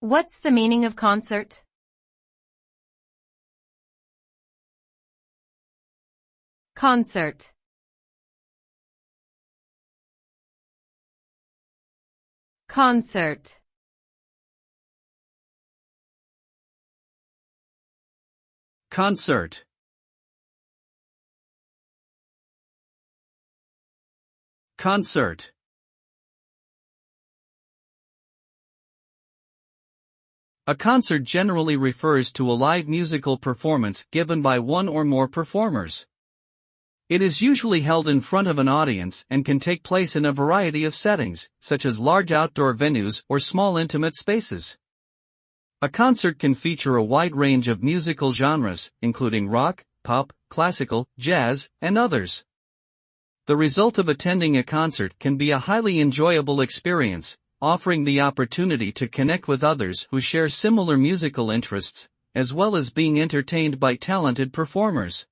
What's the meaning of concert? Concert. Concert. Concert. Concert. A concert generally refers to a live musical performance given by one or more performers. It is usually held in front of an audience and can take place in a variety of settings, such as large outdoor venues or small intimate spaces. A concert can feature a wide range of musical genres, including rock, pop, classical, jazz, and others. The result of attending a concert can be a highly enjoyable experience, offering the opportunity to connect with others who share similar musical interests, as well as being entertained by talented performers.